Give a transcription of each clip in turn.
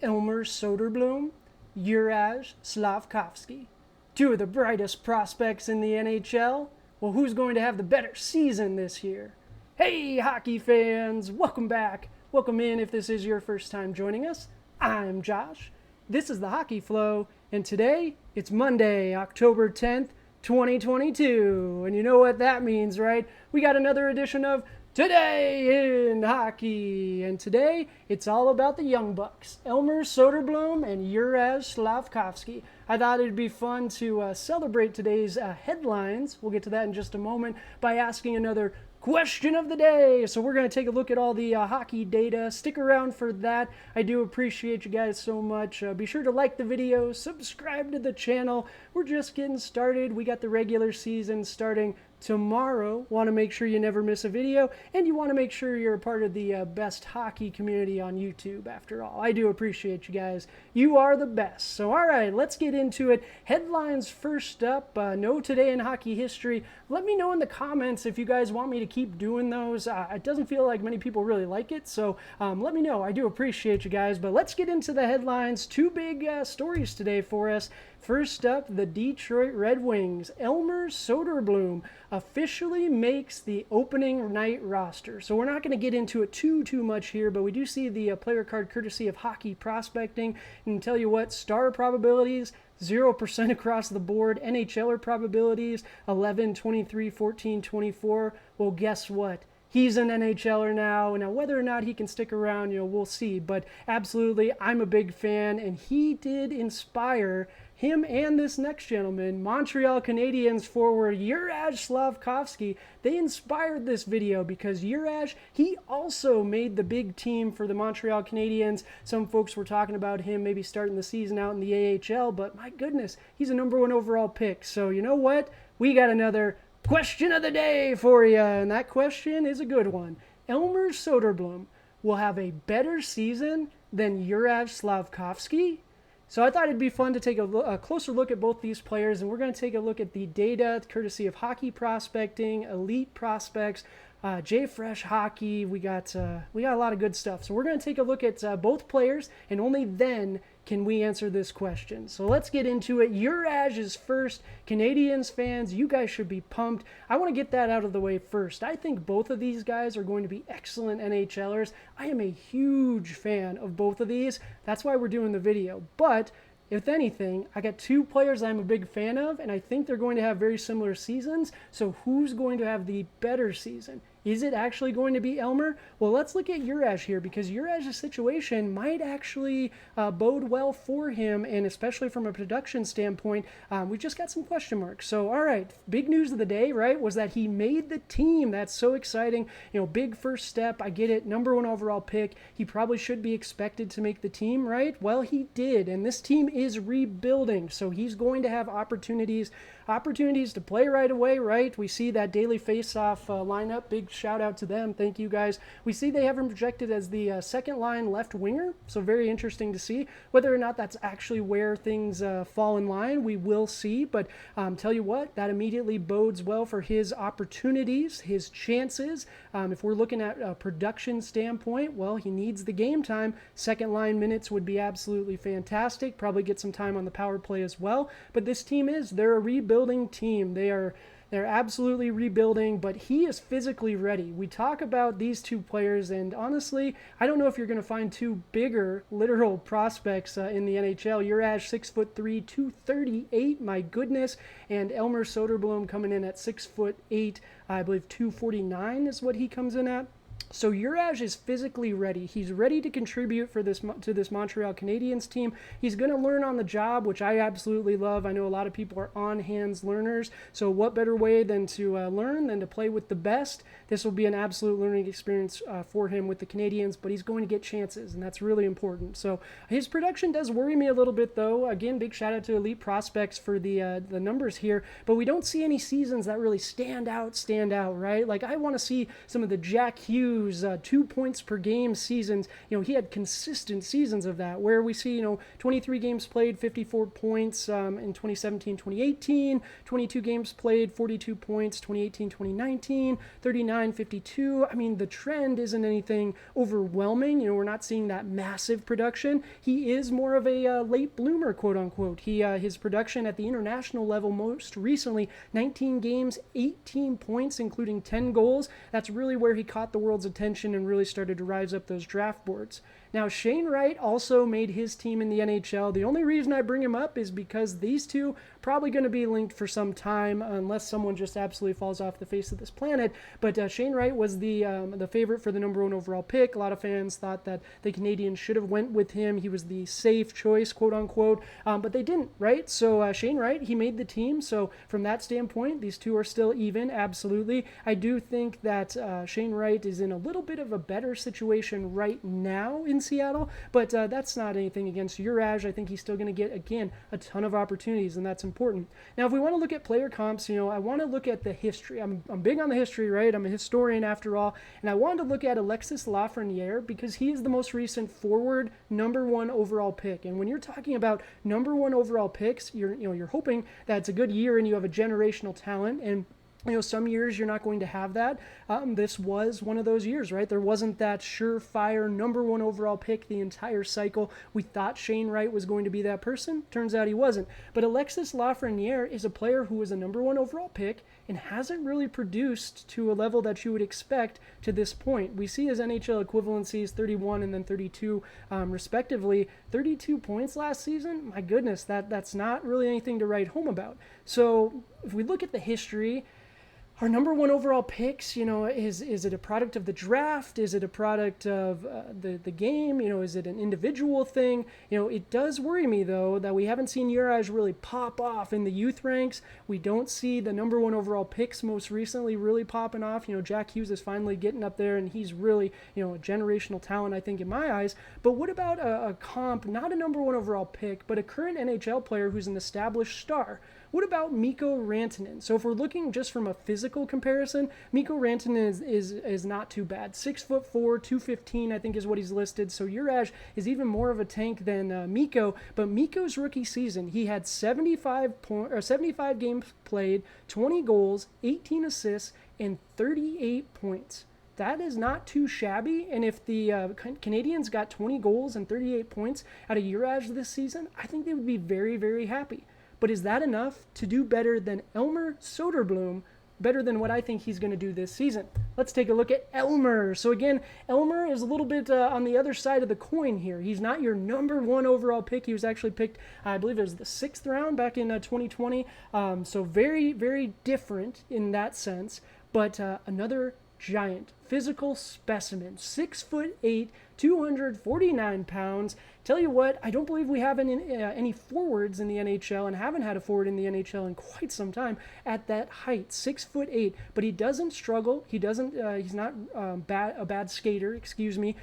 Elmer Soderblom, Juraj Slafkovsky. Two of the brightest prospects in the NHL. Well, who's going to have the better season this year? Hey, hockey fans! Welcome back. Welcome in if this is your first time joining us. I'm Josh. This is the Hockey Flow, and today it's Monday, October 10th, 2022. And you know what that means, right? We got another edition of Today in Hockey. And today, it's all about the Young Bucks, Elmer Soderblom and Juraj Slafkovsky. I thought it'd be fun to celebrate today's headlines. We'll get to that in just a moment by asking another question of the day. So we're going to take a look at all the hockey data. Stick around for that. I do appreciate you guys so much. Be sure to like the video, subscribe to the channel. We're just getting started. We got the regular season starting tomorrow. Want to make sure you never miss a video, and you want to make sure you're a part of the best hockey community on YouTube. After all, I do appreciate you guys. You are the best. So all right, let's get into it. Headlines first up. No Today in Hockey history. Let me know in the comments if you guys want me to keep doing those. It doesn't feel like many people really like it, so let me know. I do appreciate you guys, but let's get into the headlines. Two big stories today for us. First up, the Detroit Red Wings. Elmer Soderblom officially makes the opening night roster. So we're not going to get into it too much here, but we do see the player card courtesy of Hockey Prospecting. And tell you what, star probabilities, 0% across the board. NHLer probabilities, 11, 23, 14, 24. Well, guess what? He's an NHLer now. Now, whether or not he can stick around, we'll see. But absolutely, I'm a big fan, and he did inspire him and this next gentleman, Montreal Canadiens forward Juraj Slafkovsky. They inspired this video because Juraj, he also made the big team for the Montreal Canadiens. Some folks were talking about him maybe starting the season out in the AHL, but my goodness, he's a #1 overall pick. So you know what? We got another question of the day for you, and that question is a good one. Elmer Soderblom will have a better season than Juraj Slafkovsky? So I thought it'd be fun to take a closer look at both these players, and we're going to take a look at the data courtesy of Hockey Prospecting, Elite Prospects, Jfresh Hockey. We got a lot of good stuff. So we're going to take a look at both players, and only then can we answer this question. So let's get into it. Juraj is first. Canadiens fans, you guys should be pumped. I want to get that out of the way first. I think both of these guys are going to be excellent NHLers. I am a huge fan of both of these. That's why we're doing the video. But if anything, I got two players I'm a big fan of, and I think they're going to have very similar seasons. So who's going to have the better season? Is it actually going to be Elmer? Well, let's look at Juraj here, because Juraj's situation might actually bode well for him, and especially from a production standpoint, we just got some question marks. So, all right, big news of the day, right, was that he made the team. That's so exciting. Big first step. I get it. #1 overall pick. He probably should be expected to make the team, right? Well, he did, and this team is rebuilding, so he's going to have opportunities to play right away, right? We see that daily face-off lineup. Big shout out to them. Thank you guys. We see they have him projected as the second line left winger, so very interesting to see. Whether or not that's actually where things fall in line, we will see. But tell you what, that immediately bodes well for his opportunities, his chances. If we're looking at a production standpoint, well, he needs the game time. Second line minutes would be absolutely fantastic. Probably get some time on the power play as well. But this team they're a rebuilding team. They're absolutely rebuilding, but he is physically ready. We talk about these two players, and honestly, I don't know if you're going to find two bigger literal prospects in the NHL. Juraj, 6'3", 238, my goodness, and Elmer Soderblom coming in at 6'8", I believe 249 is what he comes in at. So Juraj is physically ready. He's ready to contribute to this Montreal Canadiens team. He's going to learn on the job, which I absolutely love. I know a lot of people are on-hands learners, so what better way than to learn than to play with the best? This will be an absolute learning experience for him with the Canadiens, but he's going to get chances, and that's really important. So his production does worry me a little bit, though. Again, big shout-out to Elite Prospects for the numbers here, but we don't see any seasons that really stand out, right? Like, I want to see some of the Jack Hughes twos, 2 points per game seasons. He had consistent seasons of that, where we see, 23 games played, 54 points in 2017, 2018, 22 games played, 42 points, 2018, 2019, 39, 52. I mean, the trend isn't anything overwhelming. We're not seeing that massive production. He is more of a late bloomer, quote unquote. His production at the international level most recently, 19 games, 18 points, including 10 goals. That's really where he caught the world's attention and really started to rise up those draft boards. Now, Shane Wright also made his team in the NHL. The only reason I bring him up is because these two probably going to be linked for some time, unless someone just absolutely falls off the face of this planet. But Shane Wright was the favorite for the number 1 overall pick. A lot of fans thought that the Canadiens should have went with him. He was the safe choice, quote unquote, but they didn't, right? So Shane Wright, he made the team. So from that standpoint, these two are still even, absolutely. I do think that Shane Wright is in a little bit of a better situation right now in Seattle, but that's not anything against Juraj. I think he's still going to get, again, a ton of opportunities, and that's important. Now, if we want to look at player comps, I want to look at the history. I'm big on the history, right? I'm a historian after all, and I wanted to look at Alexis Lafreniere because he is the most recent forward number 1 overall pick. And when you're talking about number 1 overall picks, you're hoping that it's a good year and you have a generational talent. And some years you're not going to have that. This was one of those years, right? There wasn't that surefire number 1 overall pick the entire cycle. We thought Shane Wright was going to be that person. Turns out he wasn't. But Alexis Lafreniere is a player who was a number 1 overall pick and hasn't really produced to a level that you would expect to this point. We see his NHL equivalencies, 31 and then 32 respectively. 32 points last season? My goodness, that's not really anything to write home about. So if we look at the history, our number 1 overall picks, is it a product of the draft? Is it a product of the game? Is it an individual thing? It does worry me, though, that we haven't seen Juraj really pop off in the youth ranks. We don't see the number 1 overall picks most recently really popping off. Jack Hughes is finally getting up there, and he's really, a generational talent, I think, in my eyes. But what about a comp, not a number 1 overall pick, but a current NHL player who's an established star? What about Mikko Rantanen? So if we're looking just from a physical comparison, Mikko Rantanen is not too bad. 6'4", 215, I think is what he's listed. So Juraj is even more of a tank than Mikko. But Mikko's rookie season, he had 75 games played, 20 goals, 18 assists, and 38 points. That is not too shabby, and if the Canadiens got 20 goals and 38 points out of Juraj this season, I think they would be very, very happy. But is that enough to do better than Elmer Soderblom, better than what I think he's going to do this season? Let's take a look at Elmer. So again, Elmer is a little bit on the other side of the coin here. He's not your number 1 overall pick. He was actually picked, I believe it was the 6th round back in 2020. So very, very different in that sense. But another giant physical specimen, 6'8", 249 pounds. Tell you what, I don't believe we have any forwards in the NHL and haven't had a forward in the NHL in quite some time at that height, 6'8". But he doesn't struggle. He doesn't. He's not a bad skater. Excuse me.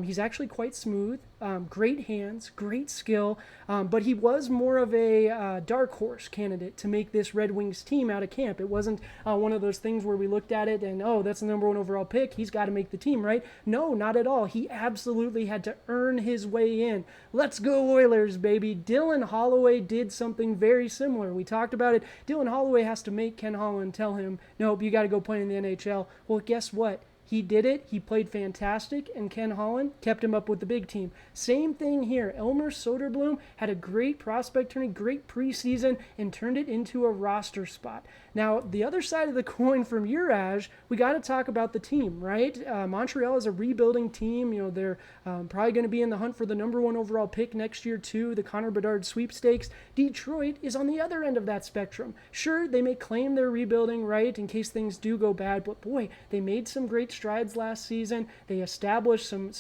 He's actually quite smooth. Great hands, great skill. But he was more of a dark horse candidate to make this Red Wings team out of camp. It wasn't one of those things where we looked at it and, oh, that's the number 1 overall pick. He's got to make the team, right? No, not at all. He absolutely had to earn his way in. Let's go Oilers, baby. Dylan Holloway did something very similar. We talked about it. Dylan Holloway has to make Ken Holland tell him, nope, you got to go play in the NHL. Well, guess what? He did it. He played fantastic, and Ken Holland kept him up with the big team. Same thing here. Elmer Soderblom had a great prospect turning, great preseason, and turned it into a roster spot. Now, the other side of the coin from Juraj, we got to talk about the team, right? Montreal is a rebuilding team. They're probably going to be in the hunt for the number 1 overall pick next year, too, the Connor Bedard sweepstakes. Detroit is on the other end of that spectrum. Sure, they may claim they're rebuilding, right, in case things do go bad, but boy, they made some great strides last season. They established some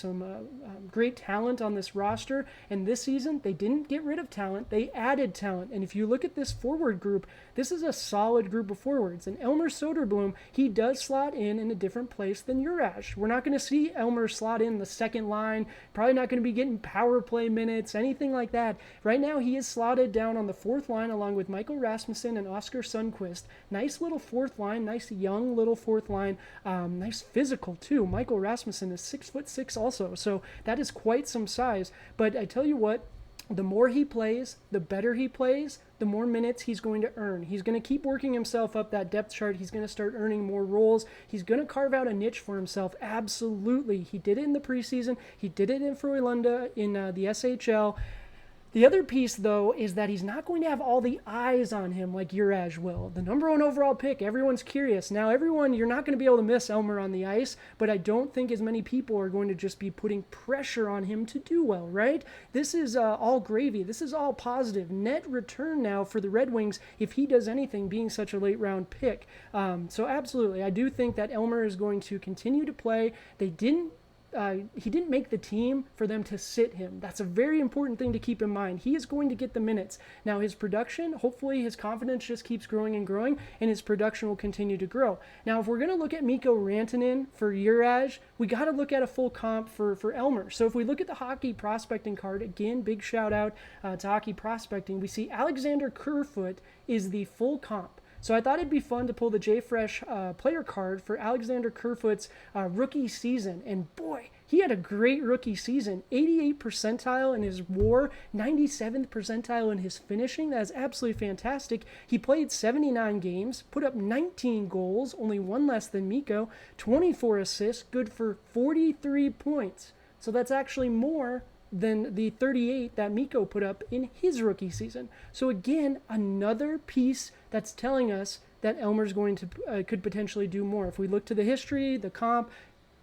great talent on this roster, and this season, they didn't get rid of talent. They added talent, and if you look at this forward group, this is a solid group of forwards. And Elmer Soderblom, he does slot in a different place than Juraj. We're not going to see Elmer slot in the second line, probably not going to be getting power play minutes, anything like that. Right now, he is slotted down on the 4th line along with Michael Rasmussen and Oscar Sundqvist. Nice little 4th line, nice young little 4th line, nice physical physical too. Michael Rasmussen is 6'6" also, so that is quite some size. But I tell you what, the more he plays, the better he plays, the more minutes he's going to earn. He's going to keep working himself up that depth chart. He's going to start earning more roles. He's going to carve out a niche for himself. Absolutely. He did it in the preseason. He did it in Frölunda in the SHL. The other piece, though, is that he's not going to have all the eyes on him like Juraj will. The number 1 overall pick, everyone's curious. Now, you're not going to be able to miss Elmer on the ice, but I don't think as many people are going to just be putting pressure on him to do well, right? This is all gravy. This is all positive. Net return now for the Red Wings if he does anything, being such a late-round pick. So absolutely, I do think that Elmer is going to continue to play. He didn't make the team for them to sit him. That's a very important thing to keep in mind. He is going to get the minutes. Now, his production, hopefully his confidence just keeps growing and growing, and his production will continue to grow. Now, if we're going to look at Mikko Rantanen for Juraj, we got to look at a full comp for Elmer. So if we look at the hockey prospecting card, again, big shout out to hockey prospecting, we see Alexander Kerfoot is the full comp. So I thought it'd be fun to pull the Jfresh player card for Alexander Kerfoot's rookie season. And boy, he had a great rookie season. 88th percentile in his WAR, 97th percentile in his finishing. That is absolutely fantastic. He played 79 games, put up 19 goals, only one less than Mikko, 24 assists, good for 43 points. So that's actually more than the 38 that Mikko put up in his rookie season. So again, another piece that's telling us that Elmer's going to could potentially do more. If we look to the history, the comp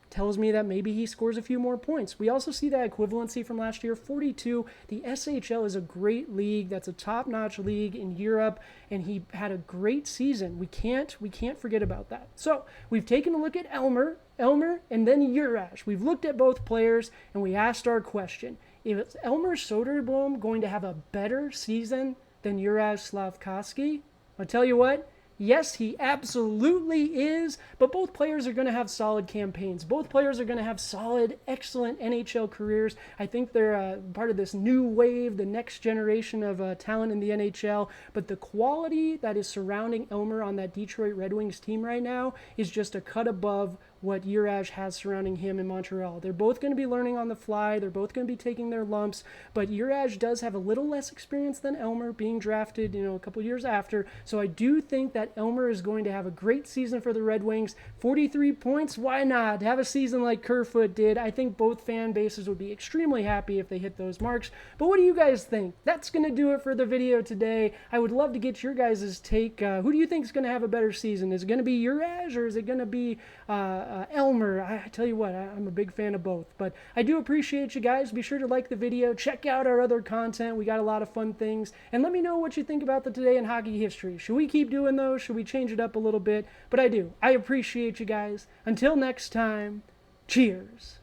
tells me that maybe he scores a few more points. We also see that equivalency from last year, 42. The SHL is a great league. That's a top-notch league in Europe, and he had a great season. We can't forget about that. So we've taken a look at Elmer, and then Juraj. We've looked at both players, and we asked our question. Is Elmer Soderblom going to have a better season than Juraj Slafkovsky? I'll tell you what, yes, he absolutely is, but both players are going to have solid campaigns. Both players are going to have solid, excellent NHL careers. I think they're part of this new wave, the next generation of talent in the NHL, but the quality that is surrounding Elmer on that Detroit Red Wings team right now is just a cut above what Juraj has surrounding him in Montreal. They're both going to be learning on the fly. They're both going to be taking their lumps, but Juraj does have a little less experience than Elmer, being drafted, a couple years after. So I do think that Elmer is going to have a great season for the Red Wings. 43 points, why not? Have a season like Kerfoot did. I think both fan bases would be extremely happy if they hit those marks. But what do you guys think? That's going to do it for the video today. I would love to get your guys' take. Who do you think is going to have a better season? Is it going to be Juraj, or is it going to be Elmer? I tell you what, I'm a big fan of both. But I do appreciate you guys. Be sure to like the video. Check out our other content. We got a lot of fun things. And let me know what you think about the Today in Hockey History. Should we keep doing those? Should we change it up a little bit? But I do. I appreciate you guys. Until next time, cheers.